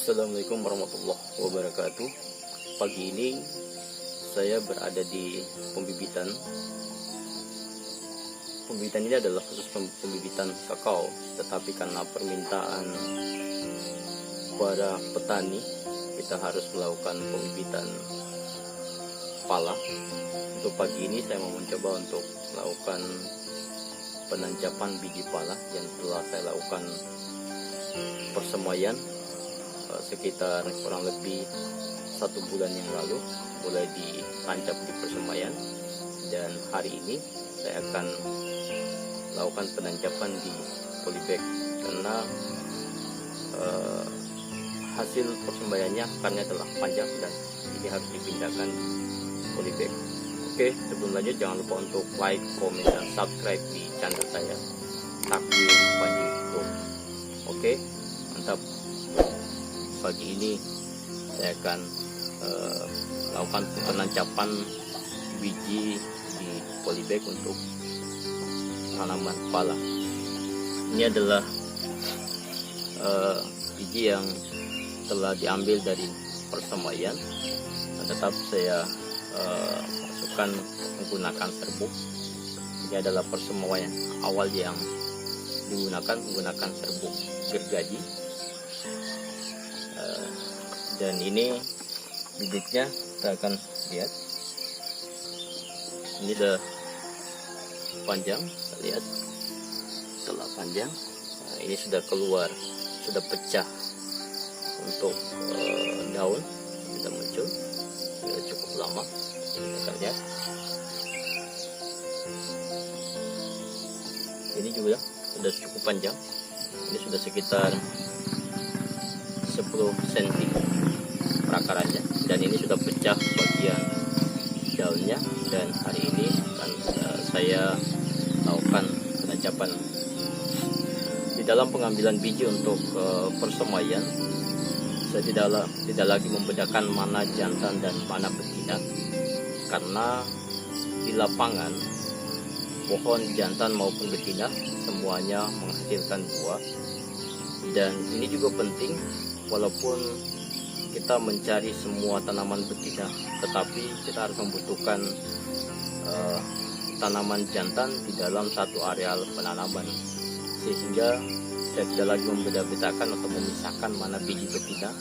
Assalamualaikum warahmatullahi wabarakatuh. Pagi ini saya berada di pembibitan. Pembibitan ini adalah khusus pembibitan kakao, tetapi karena permintaan para petani, kita harus melakukan pembibitan pala. Untuk pagi ini saya mau mencoba untuk melakukan penancapan biji pala yang telah saya lakukan persemaian sekitar kurang lebih 1 bulan yang lalu, mulai ditancap di persemaian, dan hari ini saya akan lakukan penancapan di polybag karena hasil persemaiannya akarnya telah panjang dan ini harus dipindahkan di polybag. Oke, sebelum lanjut jangan lupa untuk like, komen, dan subscribe di channel saya Takdir Panji Pro. Oke, mantap. Pagi ini saya akan melakukan penancapan biji di polybag untuk tanaman pala. Ini adalah biji yang telah diambil dari persemaian, tetap saya masukkan menggunakan serbuk. Ini adalah persemaian awal yang digunakan menggunakan serbuk gergaji. Dan ini bibitnya kita akan lihat, ini sudah panjang, kita lihat telah panjang. Nah, ini sudah keluar, sudah pecah untuk daun, sudah muncul, sudah cukup lama. Kita lihat ini juga sudah cukup panjang, ini sudah sekitar 10 cm perakarannya, dan ini sudah pecah bagian daunnya. Dan hari ini akan saya lakukan penancapan. Di dalam pengambilan biji untuk persemaian, saya tidak lagi membedakan mana jantan dan mana betina, karena di lapangan pohon jantan maupun betina semuanya menghasilkan buah. Dan ini juga penting, walaupun kita mencari semua tanaman betina, tetapi kita harus membutuhkan tanaman jantan di dalam satu areal penanaman, sehingga saya tidak lagi membeda-bedakan atau memisahkan mana biji betina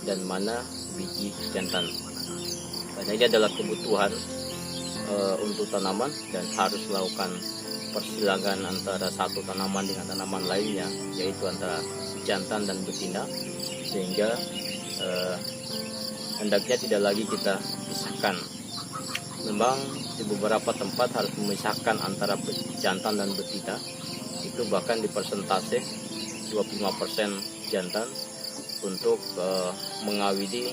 dan mana biji jantan. Karena ini adalah kebutuhan untuk tanaman, dan harus melakukan persilangan antara satu tanaman dengan tanaman lainnya, yaitu antara jantan dan betina, sehingga hendaknya tidak lagi kita pisahkan. Memang di beberapa tempat harus memisahkan antara jantan dan betina, itu bahkan di persentase 25% jantan untuk mengawidi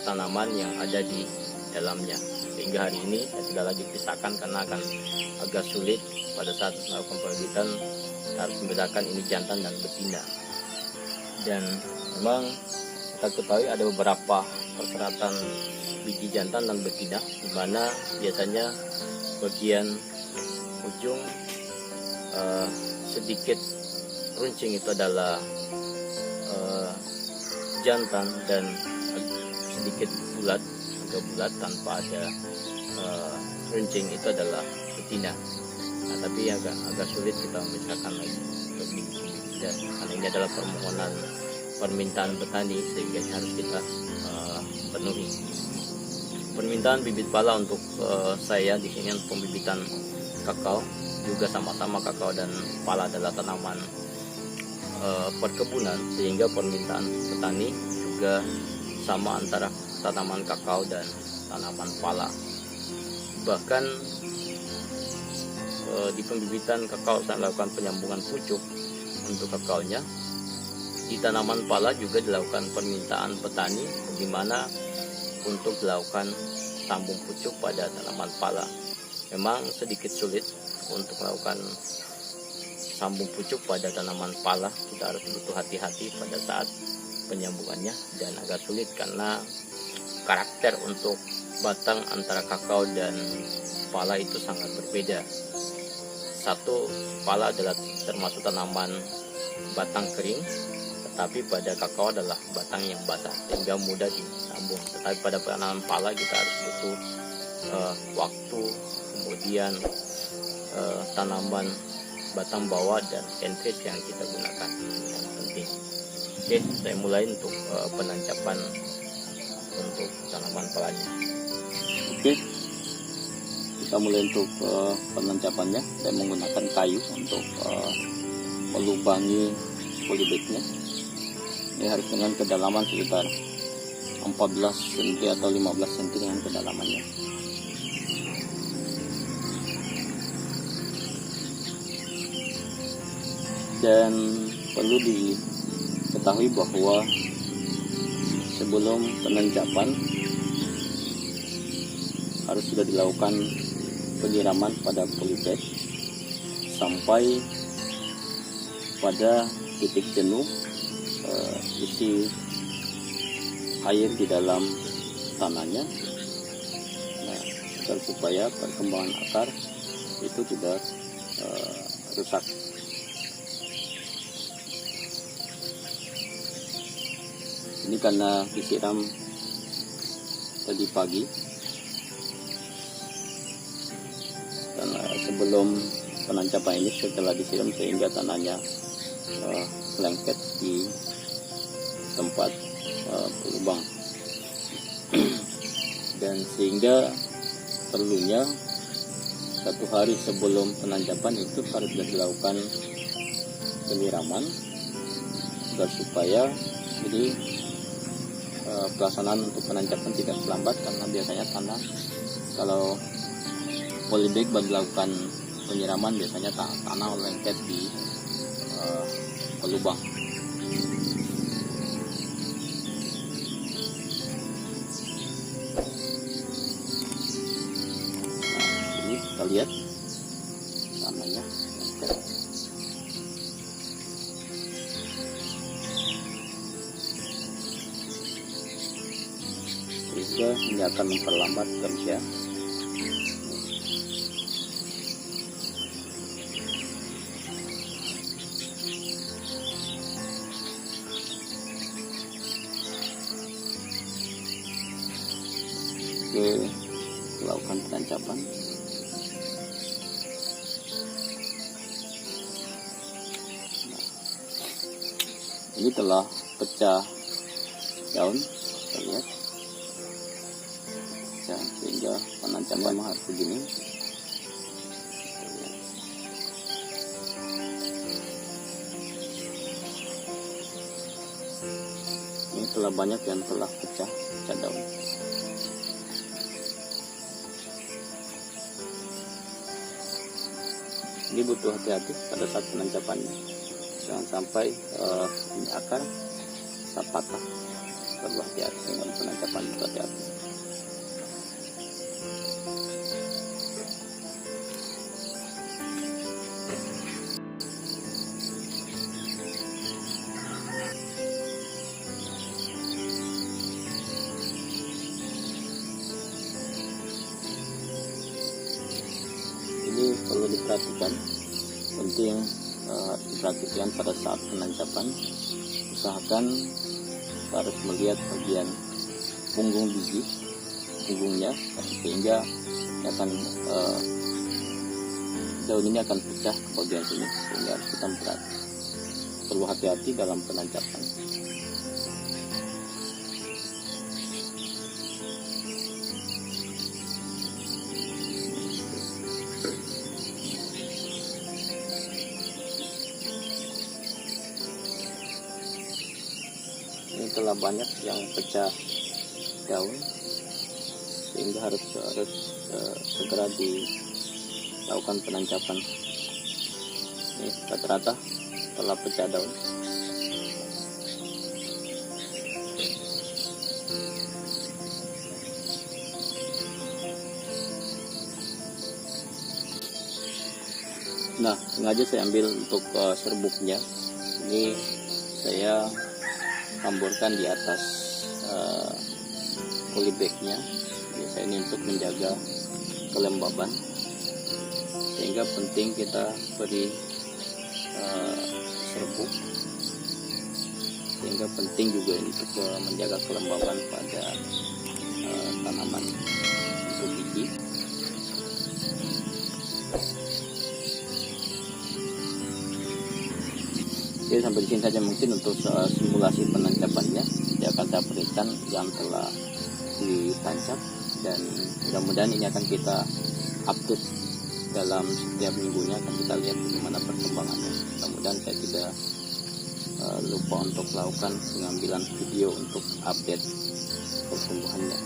tanaman yang ada di dalamnya. Sehingga hari ini saya tidak lagi pisahkan karena akan agak sulit pada saat melakukan penerbitan, harus membedakan ini jantan dan betina. Dan memang kita ketahui ada beberapa persyaratan biji jantan dan betina, di mana biasanya bagian ujung sedikit runcing itu adalah jantan, dan sedikit bulat, agak bulat tanpa ada runcing itu adalah betina. Nah, tapi agak sulit kita memisahkan lagi untuk biji dan karena ini adalah permintaan petani, sehingga harus kita penuhi. Permintaan bibit pala untuk saya di sini untuk pembibitan kakao, juga sama-sama kakao dan pala adalah tanaman perkebunan, sehingga permintaan petani juga sama antara tanaman kakao dan tanaman pala. Bahkan di pembibitan kakao saya melakukan penyambungan pucuk untuk kakaonya. Di tanaman pala juga dilakukan permintaan petani, di mana untuk dilakukan sambung pucuk pada tanaman pala. Memang sedikit sulit untuk melakukan sambung pucuk pada tanaman pala, kita harus butuh hati-hati pada saat penyambungannya, dan agak sulit karena karakter untuk batang antara kakao dan pala itu sangat berbeda. Satu, pala adalah termasuk tanaman batang kering, tapi pada kakao adalah batang yang basah sehingga mudah disambung. Tetapi pada penanaman pala kita harus butuh waktu, kemudian tanaman batang bawah dan entrip yang kita gunakan yang penting. Oke, saya mulai untuk penancapan untuk tanaman palanya. Oke, kita mulai untuk penancapannya. Saya menggunakan kayu untuk melubangi polybagnya. Ini harus dengan kedalaman sekitar 14 cm atau 15 cm dengan kedalamannya. Dan perlu diketahui bahwa sebelum penancapan harus sudah dilakukan penyiraman pada polybag sampai pada titik jenuh isi air di dalam tanahnya, agar supaya perkembangan akar itu tidak rusak. Ini karena disiram tadi pagi, karena sebelum penancapan ini setelah disiram sehingga tanahnya lengket di tempat lubang, dan sehingga perlunya 1 hari sebelum penancapan itu harus dilakukan penyiraman agar supaya jadi pelaksanaan untuk penancapan tidak terlambat, karena biasanya tanah kalau polybag baru dilakukan penyiraman biasanya tanah lengket di pelubang. Nah, ini kita lihat tanahnya lengket. Sehingga ini akan memperlambat kerja. Melakukan penancapan. Nah, ini telah pecah daun, kita lihat pecah, sehingga penancapan harus begini. Ini telah banyak yang telah pecah daun. Ini butuh hati-hati pada saat penancapannya, jangan sampai ini akar patah. Perlu hati-hati dengan penancapan, hati-hati. Ini perlu diperhatikan, penting diperhatikan pada saat penancapan. Usahakan harus melihat bagian punggung biji, punggungnya, sehingga akan daun ini akan pecah ke bagian sini, sehingga harus kita perlu hati-hati dalam penancapan. Ini telah banyak yang pecah daun, sehingga harus segera dilakukan penancapan. Ini rata-rata telah pecah daun. Nah, sengaja saya ambil untuk serbuknya. Ini saya hamburkan di atas polybagnya. Biasanya ini untuk menjaga kelembaban, sehingga penting kita beri serbuk sehingga penting juga untuk menjaga kelembaban pada tanaman untuk biji. Oke, sampai di sini saja mungkin untuk simulasi penancapannya. Dia akan saya perlihatkan yang telah ditancap, dan mudah-mudahan ini akan kita update dalam setiap minggunya, akan kita lihat bagaimana perkembangannya. Mudah-mudahan saya tidak lupa untuk melakukan pengambilan video untuk update pertumbuhannya.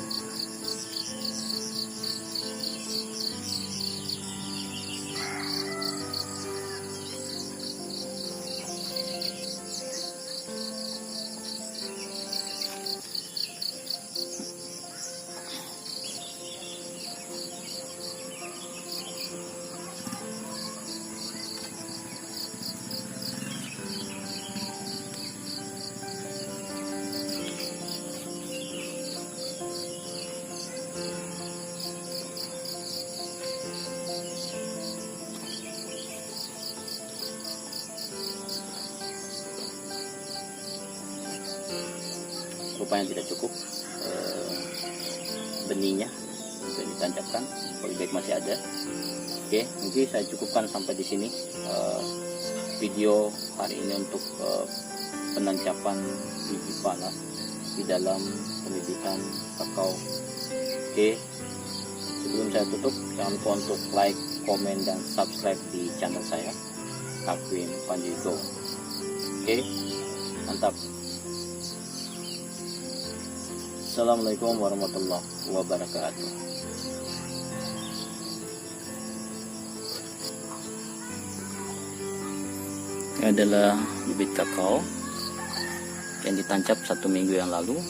Rupanya tidak cukup benihnya untuk ditancapkan, lebih baik masih ada. Oke, mungkin saya cukupkan sampai di sini video hari ini untuk penancapan biji pala di dalam pembibitan kakao. Oke, sebelum saya tutup, jangan lupa untuk like, komen, dan subscribe di channel saya, Takwim Panji Go. Oke, mantap. Assalamualaikum warahmatullahi wabarakatuh. Ini adalah bibit kakao yang ditancap 1 minggu yang lalu,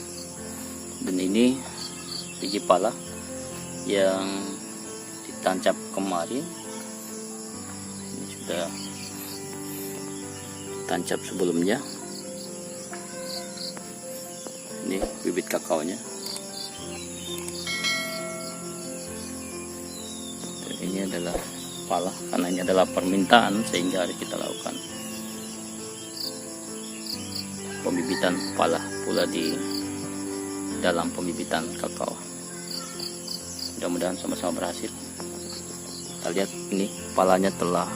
dan ini biji pala yang ditancap kemarin. Ini sudah tancap sebelumnya. Ini bibit kakaonya. Dan ini adalah pala, karena ini adalah permintaan sehingga harus kita lakukan pembibitan pala pula di dalam pembibitan kakao. Mudah-mudahan sama-sama berhasil. Kita lihat ini palanya telah